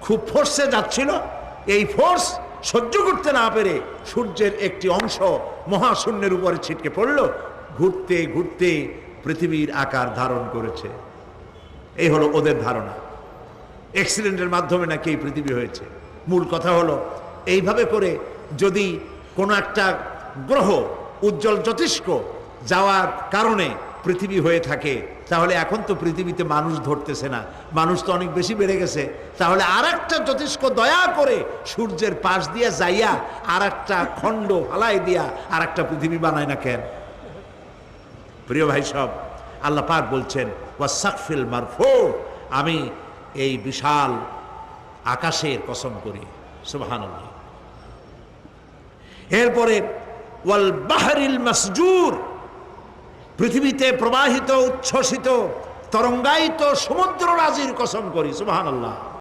খুব ফোর্সে যাচ্ছিল, এই ফোর্স সহ্য করতে না পেরে সূর্যের একটি অংশ মহাশূন্যের উপরে ছিটকে পড়ল, ঘুরতে ঘুরতে পৃথিবীর আকার ধারণ করেছে। এই হলো ওদের ধারণা, অ্যাক্সিডেন্টের মাধ্যমে নাকি এই পৃথিবী হয়েছে। মূল কথা হলো এইভাবে করে যদি কোনো একটা গ্রহ উজ্জ্বল জ্যোতিষ্ক যাওয়ার কারণে পৃথিবী হয়ে থাকে, তাহলে এখন তো পৃথিবীতে মানুষ ধরতেছে না, মানুষ তো অনেক বেশি বেড়ে গেছে। তাহলে আর একটা জ্যোতিষ্ক দয়া করে সূর্যের পাশ দিয়া যাইয়া আর একটা খণ্ড ফালাই দিয়া আর একটা পৃথিবী বানায় না কেন? প্রিয় ভাই সব, আল্লাহ পাক বলছেন ওয়াসাকফিল মারফু, আমি এই বিশাল আকাশের কসম করি। সুবহানাল্লাহ। এরপরে ওয়াল বাহরিল মাসজুর, পৃথিবীতে প্রবাহিত উচ্ছ্বসিত তরঙ্গায়িত সমুদ্র রাজির কসম করি। সুবহানাল্লাহ।